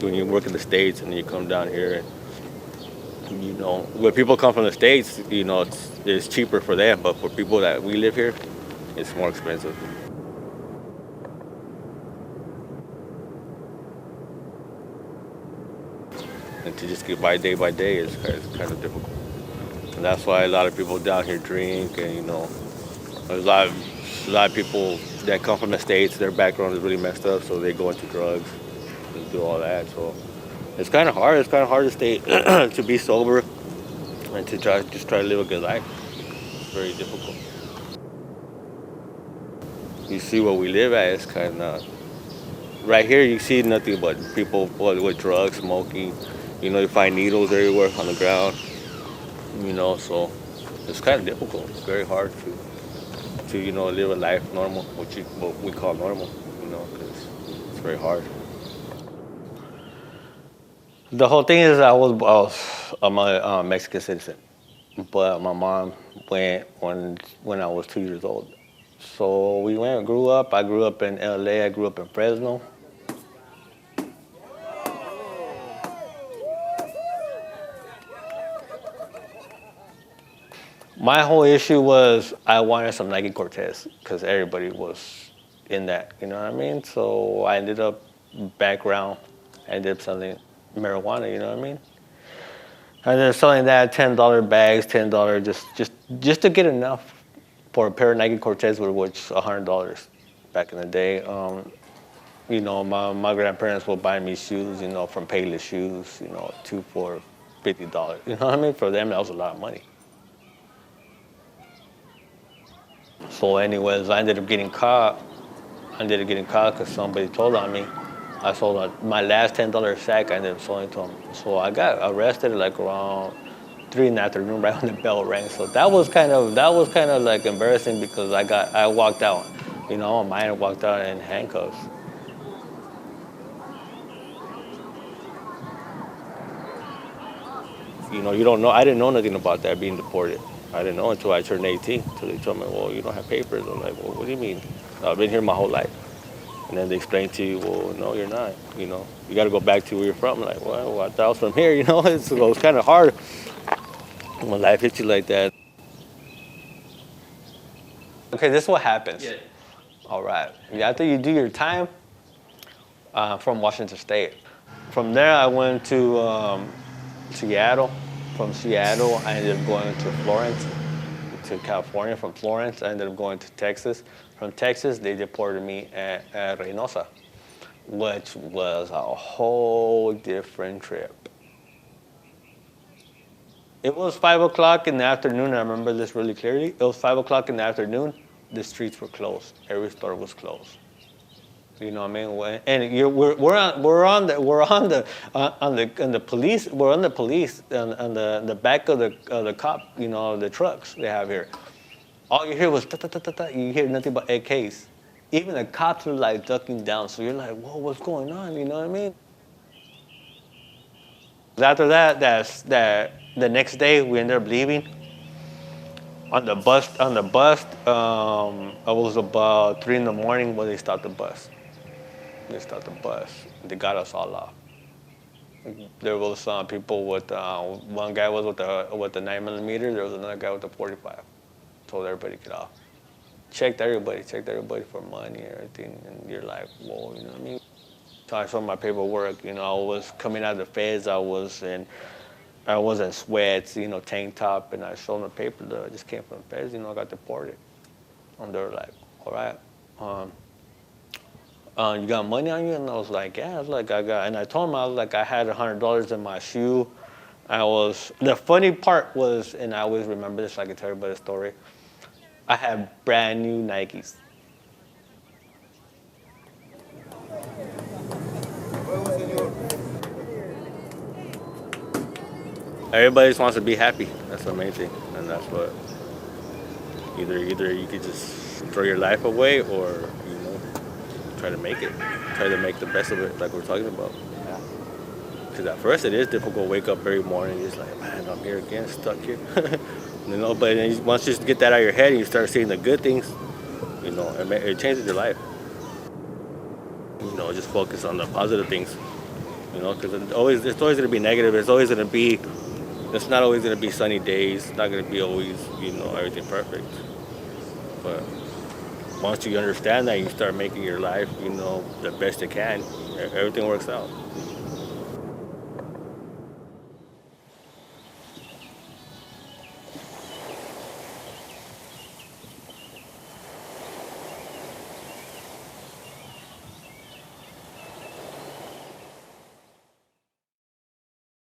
when you work in the States and you come down here, and, when people come from the States, it's cheaper for them, but for people that we live here, it's more expensive. And to just get by day is kind of difficult. And that's why a lot of people down here drink, and there's a lot of people that come from the States, their background is really messed up, so they go into drugs and do all that. So it's kind of hard. It's kind of hard to stay to be sober and to try to live a good life. It's very difficult. You see what we live at, it's kind of right here. You see nothing but people with drugs, smoking. You find needles everywhere on the ground. So it's kind of difficult. It's very hard to live a life normal, what we call normal. Because it's very hard. The whole thing is I'm a Mexican citizen, but my mom went when I was 2 years old. So we went and grew up. I grew up in LA. I grew up in Fresno. My whole issue was I wanted some Nike Cortez because everybody was in that, you know what I mean? So I ended up background. I ended up selling marijuana, you know what I mean? I ended up selling that $10 bags, $10 just to get enough for a pair of Nike Cortez, which was $100 back in the day. My grandparents would buy me shoes, from Payless Shoes, 2 for $50. You know what I mean? For them, that was a lot of money. So anyways, I ended up getting caught. Because somebody told on me. I sold my last $10 sack. I ended up selling to him. So I got arrested like around 3 in the afternoon, right when the bell rang. So that was kind of like embarrassing because I walked out. On mine, walked out in handcuffs. You don't know. I didn't know nothing about that being deported. I didn't know until I turned 18. Until they told me, well, you don't have papers. I'm like, well, what do you mean? I've been here my whole life. And then they explain to you, well, no, you're not. You got to go back to where you're from. I'm like, well, I thought I was from here. It's kind of hard when life hits you like that. Okay, this is what happens. Yeah. All right. After you do your time, from Washington State. From there, I went to Seattle. From Seattle, I ended up going to Florence, to California. From Florence, I ended up going to Texas. From Texas, they deported me at Reynosa, which was a whole different trip. It was 5 o'clock in the afternoon. I remember this really clearly. It was 5 o'clock in the afternoon. The streets were closed. Every store was closed. You know what I mean? And we're on the police. We're on the police on the back of the cop. The trucks they have here. All you hear was ta ta ta ta ta. You hear nothing but AKs. Even the cops were like ducking down. So you're like, whoa, what's going on? You know what I mean? After that, the next day we ended up leaving. On the bus, it was about 3 in the morning when they stopped the bus. They got us all off. There was people with one guy was with the 9mm. There was another guy with the 45. Told everybody to get off. Checked everybody for money and everything. And you're like, whoa, you know what I mean? So I showed my paperwork. I was coming out of the feds. I was in sweats, tank top, and I showed them the paper that I just came from the feds. I got deported. And they were like, all right. You got money on you? And I was like, yeah. I was like, I got, and I told him, I was like, I had $100 in my shoe. The funny part was, and I always remember this, so I can tell everybody the story. I had brand new Nikes. Everybody just wants to be happy. That's the main thing, and that's what. Either you could just throw your life away, or try to make it. Try to make the best of it, like we're talking about. Because at first it is difficult. Wake up every morning, just like, man, I'm here again, stuck here. But then once you get that out of your head and you start seeing the good things, it changes your life. Just focus on the positive things. You know, because it's always going to be negative. It's not always going to be sunny days. It's not going to be always, everything perfect. But once you understand that, you start making your life, the best it can. Everything works out.